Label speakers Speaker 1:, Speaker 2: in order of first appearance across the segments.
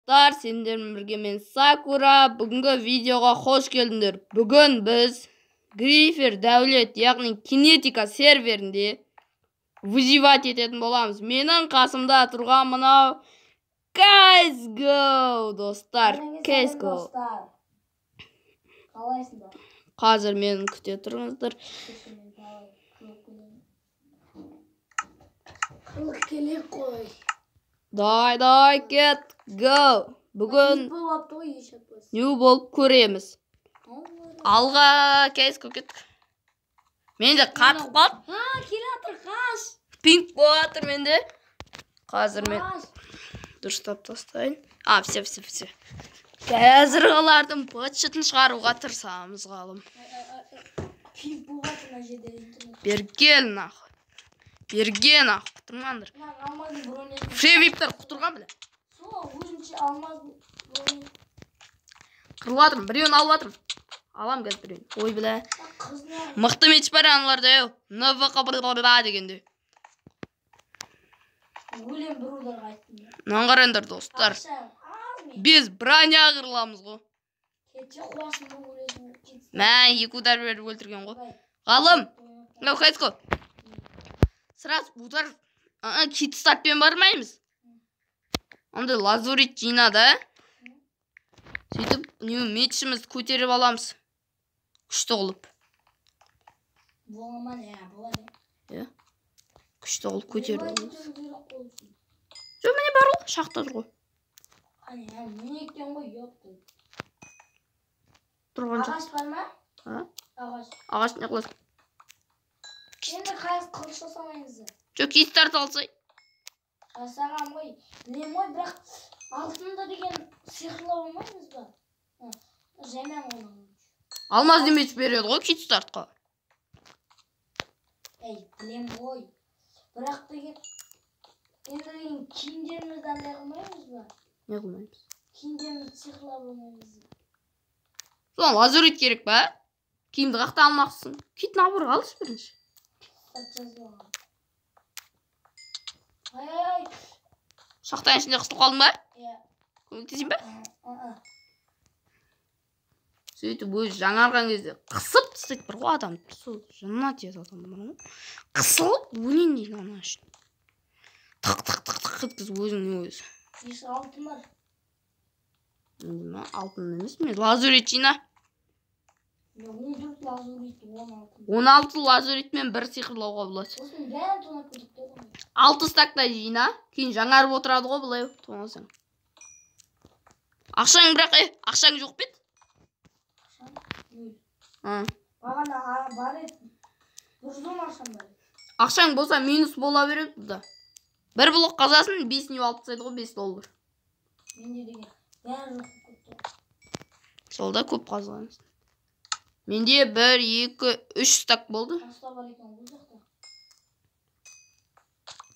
Speaker 1: достар, сендермен бірге мен Сакура. Бүгінгі видеоға қош келдіңдер. Бүгін біз Грифер дәулет, яғни кинетика серверінде выживать ететін боламыз. Менің қасымда тұрған мынау CSGO достар. CSGO.
Speaker 2: Қалайсыңдар?
Speaker 1: Қазір мені күте тұрыңыздар.
Speaker 2: Келе қой.
Speaker 1: Дай, кет, go. Бүгін не болып көреміз. Алға CSGO кеттік. Менде қатып қалды.
Speaker 2: Келе атыр, қаш.
Speaker 1: Пинг болатыр менде. Қазір мен дұрыстап тастайын. Все. Қазірғылардың бытшытын шығаруға тырысамыз ғалым.
Speaker 2: Пинг болатыр мына жерде интернет.
Speaker 1: Берген нахуй. Берген нахуй. Құтырмаңдар. Фревиптер құтырған біле.
Speaker 2: Сол, өзінше алмаз бронен.
Speaker 1: Қырып атырмын. Біреуін алып атырмын. Алам қазір біреуін. Ой біле. Мықты меч бар аналарда еу. НВК дегенде.
Speaker 2: Өлем бір ударға айттым.
Speaker 1: Наңғарандар достар. Біз броня қырыламыз ғой.
Speaker 2: Кетсе қуасын бұл өлесін.
Speaker 1: Мә, екі удар беріп өлтірген ғой. Ғалым. Мынау CSGO. Сразу удар кит стартпен бармаймыз. Онда лазурит жина да. Сөйтіп, мечімізді көтеріп аламыз. Күшті қылып.
Speaker 2: Боламан, болады.
Speaker 1: Күшті қылып көтеріп аламыз. Жоқ, міне бар ғой, шақта тұр ғой.
Speaker 2: Міне ектен ғой, ептің.
Speaker 1: Тұрған жоқ.
Speaker 2: Ағаш бар ма? Ағаш.
Speaker 1: Ағаш не қыласың?
Speaker 2: Енді қайыз қылыш жасамаймызды.
Speaker 1: Жоқ, кит старт алсай.
Speaker 2: Жасағам ғой. Білем ғой, бірақ алтында деген сиқырлау болмаймыз ба? Жаймен оның.
Speaker 1: Алмаз демеч береді ғой кит стартқа.
Speaker 2: Білем ғой. Бірақ деген енді деген киімдерімізді андай қылмаймыз ба?
Speaker 1: Не қылмаймыз?
Speaker 2: Киімдерімізді сиқырлау болмаймыз.
Speaker 1: Соған лазурит керек ба? Киімді қақта алмақсың. Кит набыр қалыш бірінші.
Speaker 2: Ай.
Speaker 1: Шақтан ішінде қысылып қалдың ба? Көмектесейін ба? Сөйтіп өзі жаңарған кезде қысып тастайды бір ғой адамды. Сол жынына тиеді адам. Қысылып өлейін дейді ана үшін. Тық еткізіп өзіңнің өзі.
Speaker 2: Еші алтын бар.
Speaker 1: Алтын емес, мен лазурит жина.
Speaker 2: 14 лазурит, 16.
Speaker 1: 16 лазуритмен бір сиқырлауға болады.
Speaker 2: Осының бәрін тонап кетіпті ғой.
Speaker 1: 6 стакта жина, кейін жаңарып отырады ғой бұлай тоңасаң. Ақшаң бірақ, ақшаң жоқ бет?
Speaker 2: Ақшаң? Бағана бар еді. 110 ақшаң бар.
Speaker 1: Ақшаң болса минус бола береді бұда. Бір блок қазасын 5 не алып тастайды ғой, $5.
Speaker 2: Менде деген бәрі жоқ көпті.
Speaker 1: Солда көп қазғаныз. Менде 1, 2, 3 стак болды.
Speaker 2: Қашта бар екен бұл жақта.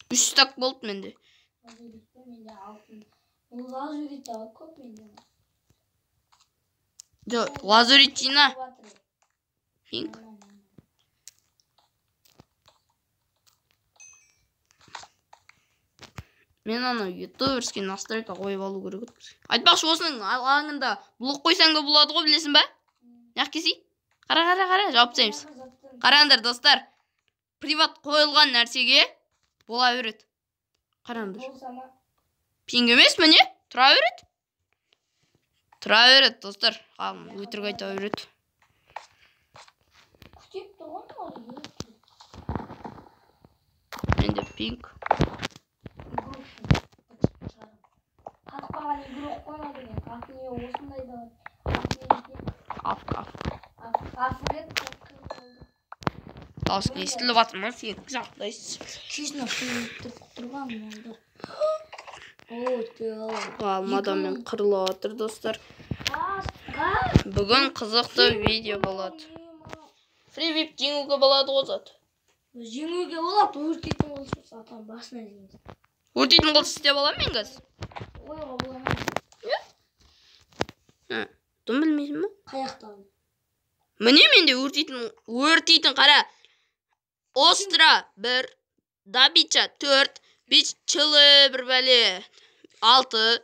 Speaker 1: 3 стак болды менде.
Speaker 2: Лазуритті менде алтын. Бұл лазуритті көп менде.
Speaker 1: Жоқ, лазурит жина. Пинг. Мен ана ютуберский настройка қойып алу керек еді. Айтпақшы, осының алаңында блок қойсаң да болады ғой, білесің ба? Яқ кесей? Қара, жауап тастаймыз. Қараңдар достар, приват қойылған нәрсеге бола береді. Қараңдар. Пинг емес міне, тұра береді. Тұра береді достар. Өтірік айта береді.
Speaker 2: Күтеп тұрған ғой.
Speaker 1: Менде пинг.
Speaker 2: Қатпаған игрок қойма деген. Атын осындай да бар. Афрет
Speaker 1: Дауыс естіліп атырмын, сен жақтайсыз.
Speaker 2: Честно, сөйлетіп тұрған мұнда.
Speaker 1: Алмадамен қырылып атыр достар. Бүгін қызықты видео болады. Фривип жеңуге болады ғой зат.
Speaker 2: Жеңуге болады, өртейтін қылыш сатан басына жеңіз.
Speaker 1: Өртейтін қылыш істеп аламын мен қазір.
Speaker 2: Ойға боламайды.
Speaker 1: Дым білмейсің ба?
Speaker 2: Қаяқтан.
Speaker 1: Міне менде өртейтін қара. Остра 1, Dabича 4, Бич чылы бір бәле 6,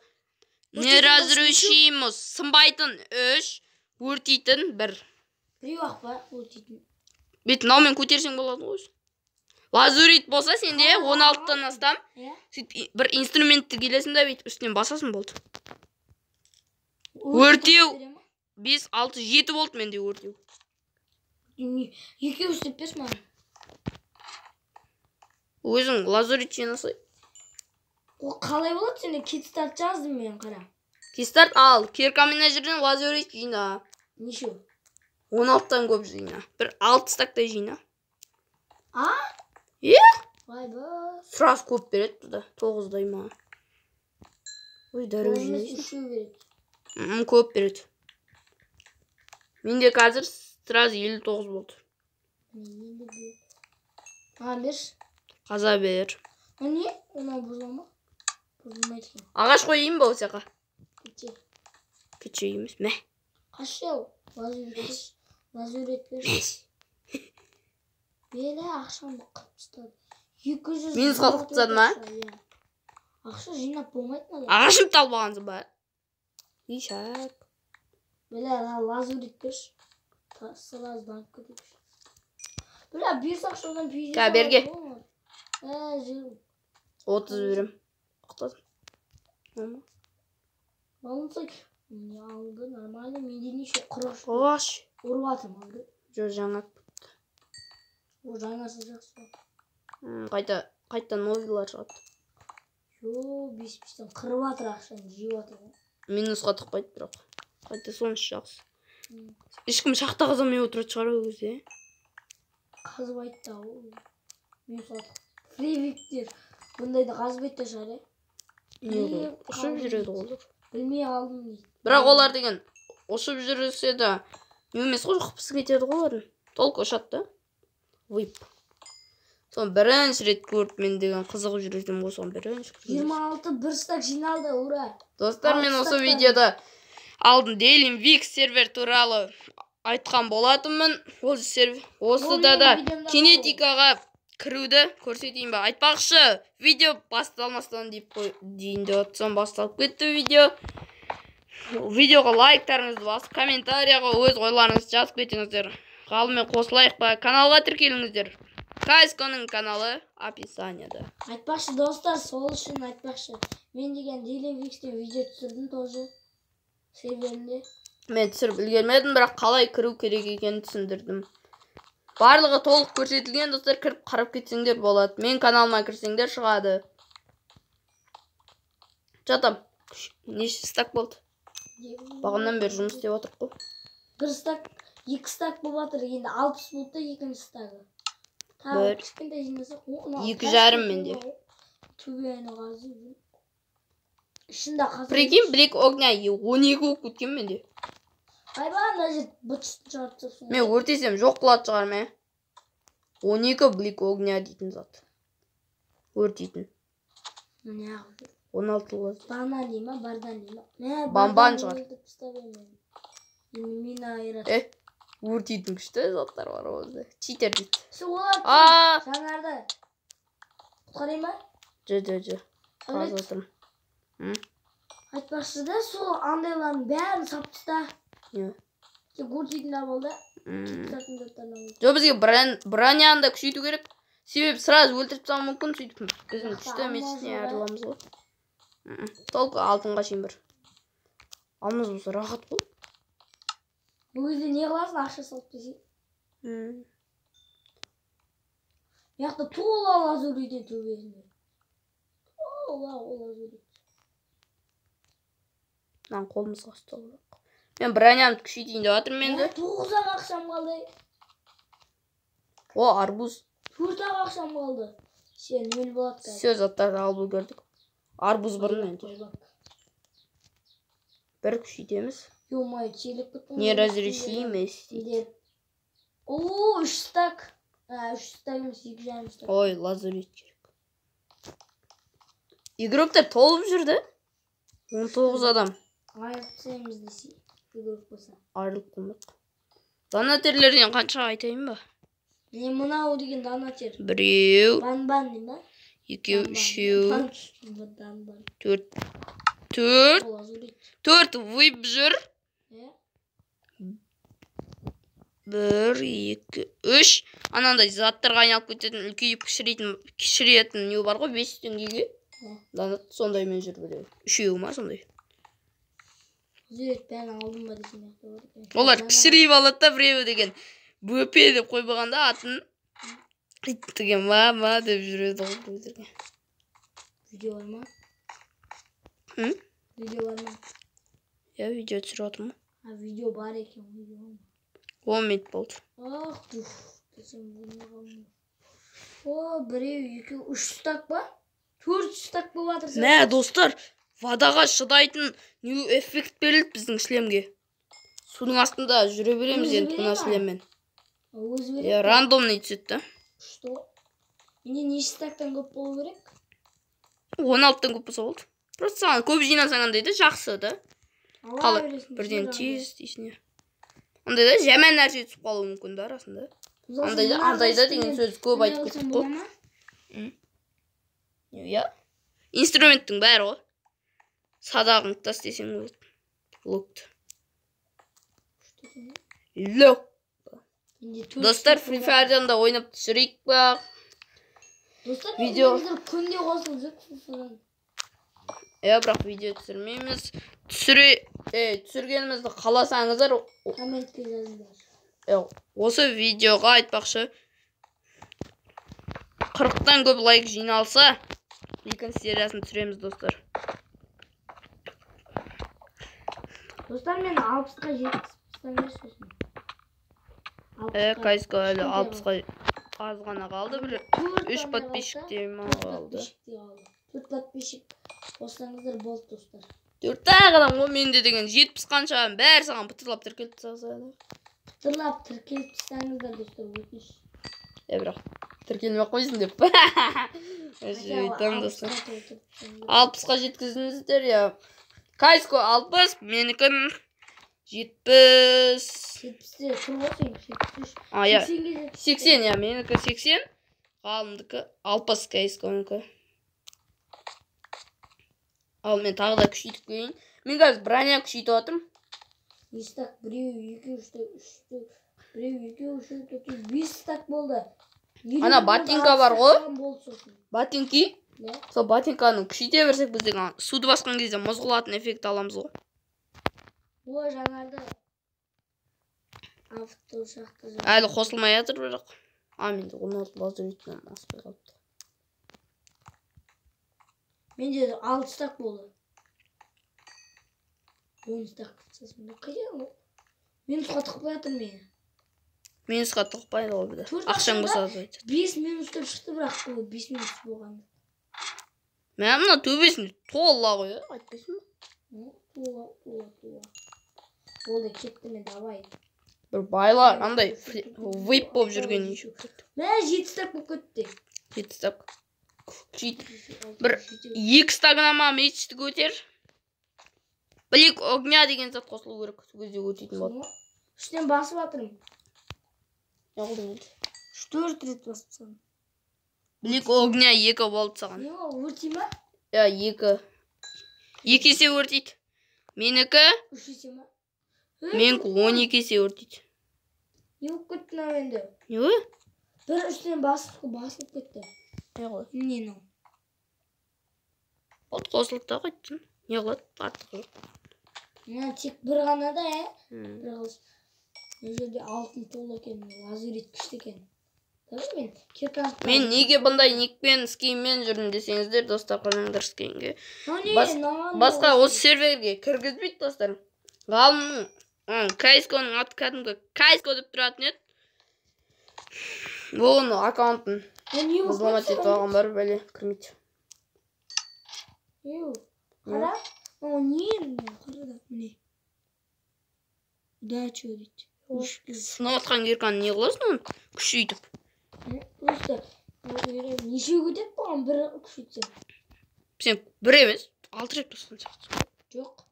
Speaker 1: Не разрешимos. Сынбайтын 3, өртейтін 1.
Speaker 2: Біреу-ақ па өртейтін.
Speaker 1: Бет мынаумен көтерсең болады ғой. Лазурит болса сенде 16-тан астам. Бір инструментті келесің да бүйтіп үстінен басасың болды. Өртеу 5, 6, 7 болды менде өртеу.
Speaker 2: Екеу істеп берші маған.
Speaker 1: Өзің лазурит жинасай.
Speaker 2: Ол қалай болады сенде? Китстарт жаздым мен қара.
Speaker 1: Китстарт ал, кирка мына жерден лазурит жина.
Speaker 2: Нешеу?
Speaker 1: 16-тан көп жина. Бір 6 стактай жина.
Speaker 2: А? Вай ба.
Speaker 1: Сразу көп береді бұда. 9-дай ма. Ой, дәру жинайсың.
Speaker 2: Үшеу береді.
Speaker 1: Көп береді. Менде қазір сразу 59 болды.
Speaker 2: Берші.
Speaker 1: Қаза бер.
Speaker 2: Не? Оны бұзыла ма? Бұзылмайды екен.
Speaker 1: Ағаш қойайын ба осыяқа? Кече емес. Мә.
Speaker 2: Қашау? Лазурет берші. Белі ақшамды қылып 200.
Speaker 1: Минус қалып тастады ма?
Speaker 2: Ақша жинап болмайды ма?
Speaker 1: Ағашым талбағансың ба? Ишак.
Speaker 2: Белі лазурет берші. Сразу банк көтепші. Белі бес ақшадан пейде.
Speaker 1: Қа берге.
Speaker 2: Жыл.
Speaker 1: 30 берем. Құқтадым.
Speaker 2: Алынсай. Не алды нормально. Менде неше құрыш.
Speaker 1: Оғаш.
Speaker 2: Ұрып атым алды.
Speaker 1: Жо жаңа.
Speaker 2: О жаңасы жақсы.
Speaker 1: Қайта новилар шығады.
Speaker 2: Жо бес-бестен қырып атыр ақшаны жеп атыр.
Speaker 1: Минусқа тықпайды бірақ. Қайта сонысы жақсы. Ешкім шақта қазамай отырады шығар ол кезде.
Speaker 2: Қазбайды да ол. Минусқа тық. Фривиктер. Бұндайды қазбайды да шығар,
Speaker 1: ұшып жүреді олар.
Speaker 2: Білмей қалдым дейді.
Speaker 1: Бірақ олар деген ұшып жүрсе де емес қой қыпсы кетеді ғой олардың. Толық ұшады да. Вип. Соны бірінші рет көріп мен деген қызығып жүрдім ғой соны бірінші.
Speaker 2: 26 бір стак жиналды, ура.
Speaker 1: Достар, мен осы видеода алдын Дейлин Викс сервер туралы айтқан болатынмын. Осыда да кинетикаға кіруді көрсетейін ба. Айтпақшы, видео басталмастан дейін де отсам басталып кетті видео. Видеоға лайктарыңызды басып, комментарияға өз ойларыңызды жазып кетіңіздер. Ғалыммен қосылайық па, каналға тіркеліңіздер. Кайсконың каналы описанияда.
Speaker 2: Айтпақшы достар, сол үшін айтпақшы. Мен деген Дейлин Викстен видео түсірдім тоже серверінде.
Speaker 1: Мен түсіріп үлгермедім, бірақ қалай кіру керек екенін түсіндірдім. Барлығы толық көрсетілген, достар, кіріп қарап кетсеңдер болады. Мен каналыма кірсеңдер шығады. Жатам. Неше стак болды? Бағымнан бері жұмыс істеп отырып қой.
Speaker 2: Бір стак, 2 стак болып жатыр. Енді 60 болды да екінші стагы.
Speaker 1: Бір.
Speaker 2: Кішкентай жинасақ,
Speaker 1: 2,5 менде.
Speaker 2: Төбені қазып. Ішінде қазып.
Speaker 1: Прикинь, Блик огня 12 болып кеткен менде.
Speaker 2: Айба, ана жер бытшын шығартып.
Speaker 1: Мен өртесем жоқ қылады шығар ме? 12 Блик огня дейтін зат. Өртейтін. 16 лаз.
Speaker 2: Бана дей ма, бардан дей ма?
Speaker 1: Бамбан шығар.
Speaker 2: Мен айырат.
Speaker 1: Өртейтін күшті заттар бар өзі. Читер дейді.
Speaker 2: Суылат. Жаңарды. Құтқарай ма?
Speaker 1: Жо. Қазы отырмын.
Speaker 2: Айтпақшы да, сол андайлардың бәрін саптыста. Тек өртейтін болды.
Speaker 1: Жо, бізге броняны да күшейту керек. Себебі сразу өлтіріп тастауы мүмкін, сөйтіп біздің күшті месіне арыламыз ғой. Толық алтынға шейін бір. Алмыз болса рахат қой.
Speaker 2: Өзде не қыласың, ақша салып десе. Яқты тола лазуриден төбесінде. Тола лазурид.
Speaker 1: Мен қолымызға ұсталып. Мен бронямды күшейтейін деп жатырмын енді.
Speaker 2: 9-ақ ақшам қалды.
Speaker 1: О, арбуз.
Speaker 2: 4-ақ ақшам қалды. Сен нөл болады қазір.
Speaker 1: Все заттарды алып үлгердік. Арбуз бұрын енді. Бір күшейтеміз.
Speaker 2: Ё-май, челік бітті.
Speaker 1: Не разрешимость.
Speaker 2: О, 3 стак. 3 стак емес, 2,5 стак.
Speaker 1: Ой, лазурит керек. Игроктар толып жүрді. 19 адам.
Speaker 2: Айырып тастаймыз десе, игрок болса.
Speaker 1: Айырылып қылмақ. Донатерлерден қанша айтайын ба?
Speaker 2: Не мынау деген донатер?
Speaker 1: 1,
Speaker 2: Банбан не ма?
Speaker 1: 2, 3, 4, 4
Speaker 2: Ол азурит.
Speaker 1: 4 вип жүр. 1 2 3 анандай заттарға айналып кететін үлкейіп кішіретін не бар ғой 5 теңгеге. Сондаймен жүр біреу. Үшеуі ма сондай?
Speaker 2: Азурит бәрін алдым ба десем яқты.
Speaker 1: Олар кішірейіп алады да біреуі деген бөпе деп қойбағанда атын деген ма деп жүреді ғой біреулерге.
Speaker 2: Видео бар ма? Видео бар ма?
Speaker 1: Я видео түсіріп отырмын.
Speaker 2: Видео бар екен, видео бар ма?
Speaker 1: 10 минут болды.
Speaker 2: Ах, біреу, екеу, 3 стак ба? 4 стак болып жатыр.
Speaker 1: Мә, достар, водаға шыдайтын new эффект берілді біздің шлемге. Судың астында жүре береміз енді мына шлеммен. Рандомный түседі.
Speaker 2: Что? Менде неше стактан көп болу керек?
Speaker 1: 16-тан көп болса болды. Просто саған көп жинасаң андайды жақсы да. Қалай бірден тез дейсіне. Андайда жаман нәрсе түсіп қалуы мүмкін да арасында. Андайда деген сөз көп айтып кеттік қой. Иә. Инструменттің бәрі ғой. Садағыңды тас десең болады. Локты. Лок. Достар, Free Fire'дан да ойнап түсірейік ба?
Speaker 2: Достар,
Speaker 1: видео
Speaker 2: күнде қосылып жүр.
Speaker 1: Бірақ видео түсірмейміз. Түсіргенімізді қаласаңыздар
Speaker 2: комментке жазыңдар.
Speaker 1: Осы видеоға айтпақшы 40-тан көп лайк жиналса екінші сериясын түсіреміз достар.
Speaker 2: Достар, мен 60-қа жеткізсеңдер сөзін.
Speaker 1: Кайско әлі 60-ға аз ғана қалды. 3 подписчик деймін қалды.
Speaker 2: 4 подписчик қоссаңыздар болды достар.
Speaker 1: 4 адам ғой менде деген 70 қанша бәрі саған пытырлап тіркеліп тастасаңыздар.
Speaker 2: Пытырлап тіркеліп тастаңыздар достар, өтініш.
Speaker 1: Бірақ тіркелмей қойсын деп. Өйтем достар. 60-қа жеткіздіңіздер я. Кайско 60, менікін 70.
Speaker 2: 70-те кім ғой сен?
Speaker 1: 80 я, менікі 80. Ғалымдікі 60 Кайсконікі. Ал мен тағы да күшейтіп көйін. Мен қазір броня күшейтіп атым.
Speaker 2: Не стак? Біреу, екеу, үшті, біреу, екеу, үшті, 5 стак болды.
Speaker 1: Ана ботинка бар ғой. Ботинки. Сол ботинканы күшейте берсек біз деген суды басқан кезде мұз құлатын эффект аламыз ғой.
Speaker 2: Ой, жаңарды авто шақты.
Speaker 1: Әлі қосылмай жатыр бірақ. Менде 16 базар үйтінен аспай қалыпты.
Speaker 2: Менде 6 стак болды. 10 стак қытсасын. Қиын ғой. Минусқа тұқпай жатыр мені.
Speaker 1: Минусқа тұқпайды ғой біді. Ақшаң болса аз айтады.
Speaker 2: 5 минустар шықты бірақ 5 минус болғанды.
Speaker 1: Мен мұна төбесін тола ғой, айтпайсың ба?
Speaker 2: Тола. Болды, кетті мен, давай.
Speaker 1: Бір байлар, андай вейп болып жүрген еші өтті.
Speaker 2: Мен 7 стак болып кетті.
Speaker 1: 7 стак. Бір 2 стагына ма мечті көтер. Білік огня деген зат қосылу керек. Көзде өтейтін болады.
Speaker 2: Үштен басып атырым.
Speaker 1: Яғылдың еді.
Speaker 2: 4 рет басып саған.
Speaker 1: Білік огня 2 болды саған.
Speaker 2: Не ол, өртей ма?
Speaker 1: 2. 2 есе өртейді. Менікі?
Speaker 2: 3 есе ма?
Speaker 1: Менікі 12 есе өртейді.
Speaker 2: Не болып кетті на менде?
Speaker 1: Не ғой?
Speaker 2: Бір үштен басылып кетті.
Speaker 1: Не ғой?
Speaker 2: Не нау?
Speaker 1: Ол қосылып та қойттың. Не қылады? Артық жоқ.
Speaker 2: Тек бір ғана да, бір қылыс. Бұл жерде алтын толы екен, лазурит күшті екен.
Speaker 1: Мен неге бұндай никпен скеймен жүрдім десеңіздер, достар, қараңдар скейнге. Басқа осы серверге кіргізбейді, достар. Ғалымның Кайсконың аты кәдімгі Кайско деп тұратын еді. Оның аккаунтын взломать етіп алған бар, бәле кірмейді.
Speaker 2: Қара? О, не? Қара да, міне. Да, че дейді.
Speaker 1: Сынап атқан керканы не қыласың оны? Күшейтіп.
Speaker 2: Просто неше көтеп болған бір күшейтсем.
Speaker 1: Сен бір емес, 6 рет басқан сияқты.
Speaker 2: Жоқ,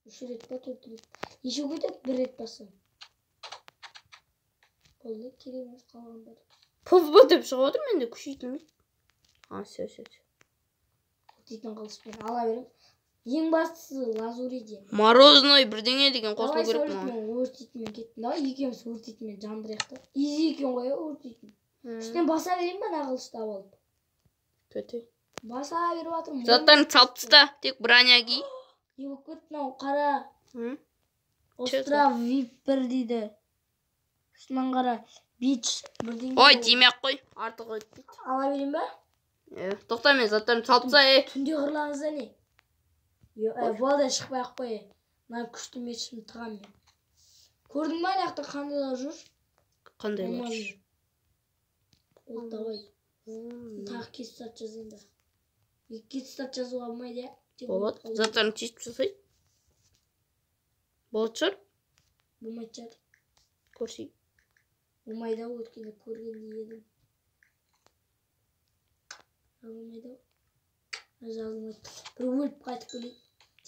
Speaker 2: 3 рет па, 4 рет. Неше көтеп 1 рет басқан. Болды, кереміз қалған бар.
Speaker 1: PvP деп шығып отыр менде күшейтілмейді. Сөз.
Speaker 2: Дейтін қылыспен ала берем. Ең бастысы лазуриде.
Speaker 1: Морозной бірдеңе деген қосылу керек
Speaker 2: маған. Давай өртейтінмен кеттім. Давай екеуміз өртейтінмен жандырайық та. Изи екен ғой өртейтін. Үстінен баса берейін ба ана қылыштап алып?
Speaker 1: Төте.
Speaker 2: Баса беріп жатырмын.
Speaker 1: Заттарын салып таста, тек броня ки.
Speaker 2: Не болып кетті мынау қара.
Speaker 1: Остров
Speaker 2: VIP1 дейді. Үстінен қара. Бич бірдеңе.
Speaker 1: Ой, тимей-ақ қой. Артық өтпейді.
Speaker 2: Ала берейін ба?
Speaker 1: Тоқта, мен заттарын салып тастайын.
Speaker 2: Түнде қырлаңызда не? Болды шықпай-ақ қой. Мына күшті мешімді тығам мен. Көрдің ба аяқта қандайлар жүр?
Speaker 1: Қандайлар жүр?
Speaker 2: Ол давай. Тағы кестат жазайын да. Кестат жазуға болмайды.
Speaker 1: Болады. Заттарын тесіп жасай. Болады шығар?
Speaker 2: Болмайды жатыр.
Speaker 1: Көрсей.
Speaker 2: Болмайды өткенде көрген едім. Болмайды. Жазылмайды. Бір өліп қайтып келейін.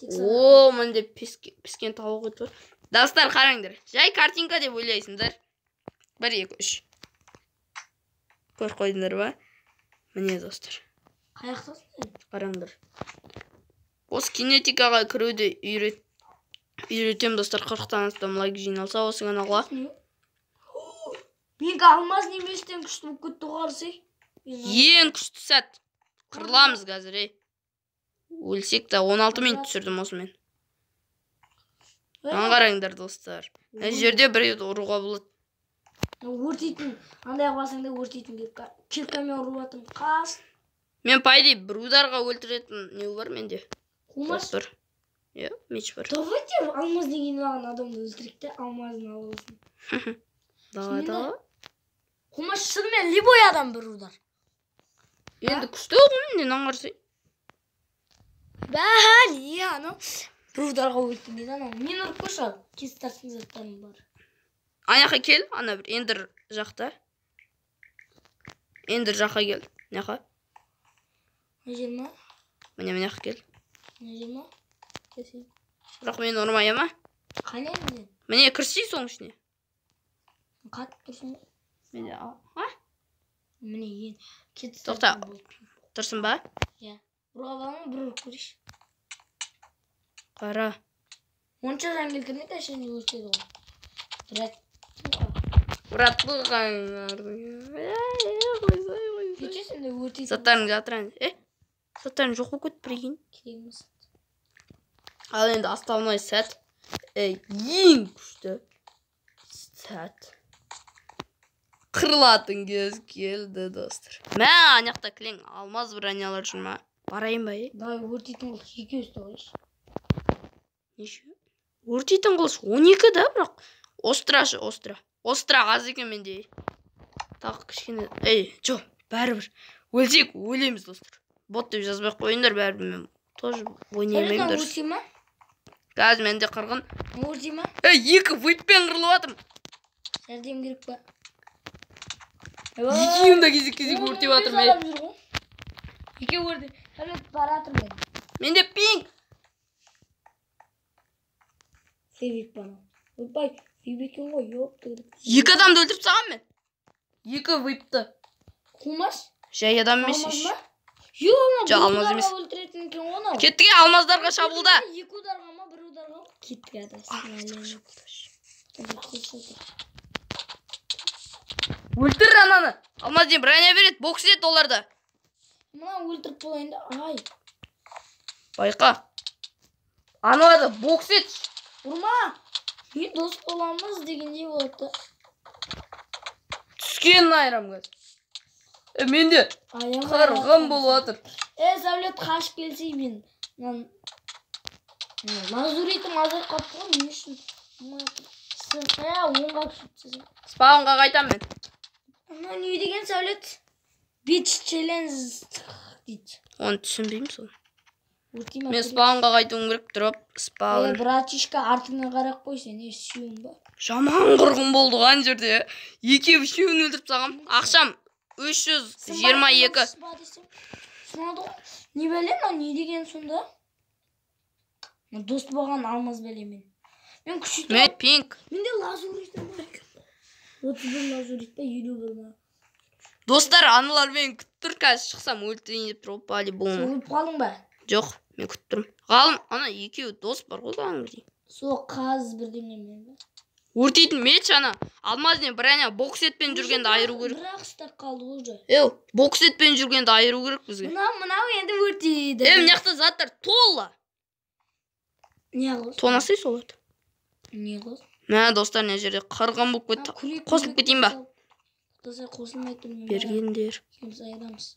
Speaker 1: О, мінде піскен тауық өтіп. Достар, қараңдар. Жай картинка деп ойлайсыңдар. 1, 2, 3. Көріп қойдыңдар ба? Міне достар.
Speaker 2: Қаяқтасың?
Speaker 1: Қараңдар. Осы кинетикаға кіруді үйретем достар. 40-тан астам лайк жиналса осы каналға.
Speaker 2: Мен алмаз неместен күшті болып кетті қарсы.
Speaker 1: Ең күшті сәт. Қырыламыз қазір, өлсек та 16 минут түсірдім осымен. Қараңдар достар. Жерде бір ет ұруға болады.
Speaker 2: Өртейтін, андай қыласаң да өртейтін керек. Киркамен ұрып атым қас.
Speaker 1: Мен пайдей бір ударға өлтіретін не бар менде?
Speaker 2: Қумаш?
Speaker 1: Бар. Меч бар.
Speaker 2: Давайте алмаз деген алған адамды өлтірек те алмазын алып.
Speaker 1: Давай.
Speaker 2: Қумаш шынымен любой адам бір удар.
Speaker 1: Енді күшті оғымен аңғарсай.
Speaker 2: Бәлі, анау. Бір ударға өлтім дейді анау. Мен ұрып көрші, кестартын заттарым бар.
Speaker 1: Аяққа кел, ана бір ендір жақта. Ендір жаққа кел. Неқа?
Speaker 2: Не жер ма?
Speaker 1: Міне жаққа кел.
Speaker 2: Не жер ма? Кесейін.
Speaker 1: Бірақ мен ұрмай ма?
Speaker 2: Қане мені?
Speaker 1: Міне кірсей соң ішіне.
Speaker 2: Қатып тұрсын ба?
Speaker 1: Міне ал.
Speaker 2: Міне ең.
Speaker 1: Тоқта, тұрсын ба?
Speaker 2: Бұраға балама бір ұрып көрейші.
Speaker 1: Қара.
Speaker 2: Онша жан келтірмей тәшені өстеді ғой.
Speaker 1: Брат бұғаңардың.
Speaker 2: Кетесің де өртейді.
Speaker 1: Заттарың жатыран. Заттарың жоқ болып кетті біреген.
Speaker 2: Кереміз.
Speaker 1: Ал енді основной сәт. Ең күшті сәт. Қырлатын кез келді достар. Мә, анақта кілең алмаз бронялар жүр ма? Барайын ба,
Speaker 2: Давай өртейтін қылыш 2 өсті қойш.
Speaker 1: Неше? Өртейтін қылыш 12 да, бірақ. Острашы, остра. Остра аз екен менде. Тағы кішкене. Жоқ, бәрібір. Өлсек, өлеміз достар. Бот деп жазбай қойыңдар, бәрібір мен тоже ойнаймын дұрыс.
Speaker 2: Өртей ма?
Speaker 1: Қазір менде қырғын.
Speaker 2: Өртей ма?
Speaker 1: 2 витпен қырылып атым.
Speaker 2: Жәрдем керек па?
Speaker 1: Екеуін де кезек өртеп атырмын.
Speaker 2: Екеу өрді. Сәлет баратыр мен.
Speaker 1: Менде пинг.
Speaker 2: Фейбек бана. Өтпай, фейбекен ғой, yok.
Speaker 1: 2 адамды өлтіріп саған мен. 2 випті.
Speaker 2: Қумаш?
Speaker 1: Жай адам емес.
Speaker 2: Алмаз ма? Жоқ,
Speaker 1: алмаз емес.
Speaker 2: Өлтіретін екен оны.
Speaker 1: Кеттіге алмаздарға шабылда.
Speaker 2: 2 ударға ма, 1 ударға ма? Кеттіге адасың.
Speaker 1: Өлтір ананы. Алмаз ден броня береді, бокс ет оларды.
Speaker 2: Мына өлтіріп болайын да, ай.
Speaker 1: Байқа. Аналарды бокс ет.
Speaker 2: Ұрма. Мен дос боламыз дегендей болады.
Speaker 1: Түскенін айрам қазір. Менде қырғын болып атыр.
Speaker 2: Сәулет қашып келсей мен. Мазуритім азайып қапты ғой, не үшін? Оңға күшіпсіз.
Speaker 1: Спаунға қайтам мен.
Speaker 2: Ана не деген Сәулет? Бич челленж дейді.
Speaker 1: Оны түсінбеймін сол. Мен спаунға қайтуым керек тұрып. Спаун.
Speaker 2: Братишка артыңа қарақ қой, сен сүйің ба?
Speaker 1: Жаман қырғын болды ған жерде. Екеу үшеуін өлтіріп саған. Ақшам 322.
Speaker 2: Сынады ғой. Не бәлем, не деген сонда? Дос болған алмаз бәлемен. Мен күшейтім.
Speaker 1: Мен пинг.
Speaker 2: Менде лазуритім бар екен. 31 лазурит па, 51 ма?
Speaker 1: Достар, аналар мен күттір қазір шықсам өлтірейін деп тұрып, бәлі бұң.
Speaker 2: Өліп қалдың ба?
Speaker 1: Жоқ. Мен күтіп тұрмын. Ғалым, ана екеуі дос бар ғой аңғырдей.
Speaker 2: Сол қаз бірдеңемен бе?
Speaker 1: Өртейтін меч ана. Алмазбен броня бокс етпен жүргенді айыру керек.
Speaker 2: Бірақ ұстап қалды уже.
Speaker 1: Бокс етпен жүргенді айыру керек бізге.
Speaker 2: Мынау енді өртейді.
Speaker 1: Мына жақта заттар толы.
Speaker 2: Не қылды?
Speaker 1: Тонасай соларды.
Speaker 2: Не қылды?
Speaker 1: Мә, достар, мына жерде қырғын болып кетті. Қосылып кетейін ба?
Speaker 2: Достар, қосылмай тұрмын.
Speaker 1: Бергендер.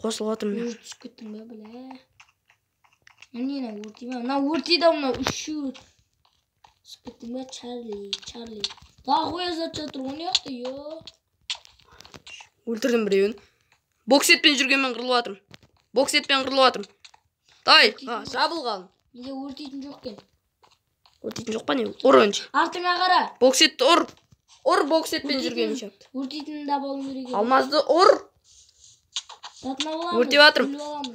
Speaker 1: Қосылып отырмын.
Speaker 2: Уже түсіп кеттің бе, біле. Мына өртейді. Мына өртейді, мына үшеу. Түсіп кеттің бе, Чарли. Дағы қоя зат жатыр, оны яқты, йо.
Speaker 1: Өлтірдім біреуін. Бокс етпен жүргенмен қырылып атырмын. Бокс етпен қырылып атырмын. Дай, жабылған.
Speaker 2: Неге өртейтін жоқ кен?
Speaker 1: Өртейтін жоқ па не? Ұр önce.
Speaker 2: Артыңа қара.
Speaker 1: Бокс етті ұр. Ұр бокс етпен жүргенін шапты.
Speaker 2: Өртейтін да болу керек.
Speaker 1: Алмазды ұр.
Speaker 2: Татына боламыз.
Speaker 1: Өртеп атырмын.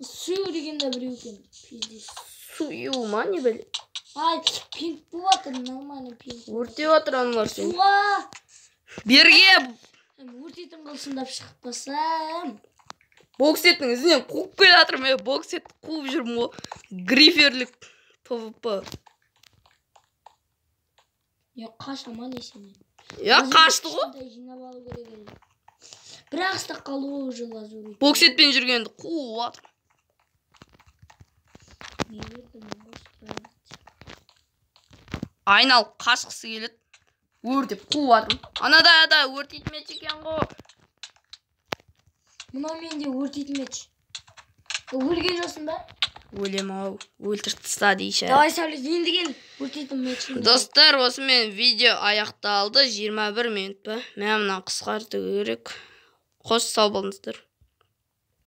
Speaker 2: Су дегенде біреу кен.
Speaker 1: Су ма не біле?
Speaker 2: Ай, пинг болады, нормально пинг.
Speaker 1: Өртеп атыр аналар сен.
Speaker 2: Суға!
Speaker 1: Берге!
Speaker 2: Өртейтін қылсындап шықпасам.
Speaker 1: Бокс еттің ізінен қуып келе атырмын. Бокс етті қуып жүрмін ғой. Гриферлік ПВП.
Speaker 2: Қаш аман есемен.
Speaker 1: Қашты ғой.
Speaker 2: Бірақ ұстақ қалды ғой уже лазурит.
Speaker 1: Бокс етпен жүргенді қуып атыр. Айнал қашқысы келеді. Өртеп қуып атырмын. Анада өртейтін меч екен ғой.
Speaker 2: Мынау менде өртейтін меч. Өлген жоқсың ба?
Speaker 1: Өлем ау, өлтіріп тыста дейші.
Speaker 2: Давай сәулет, енді кел өртейтін мечін.
Speaker 1: Достар, осымен видео аяқталды. 21 минут па? Мен мына қысқарту керек. Қош сау болыңыздар.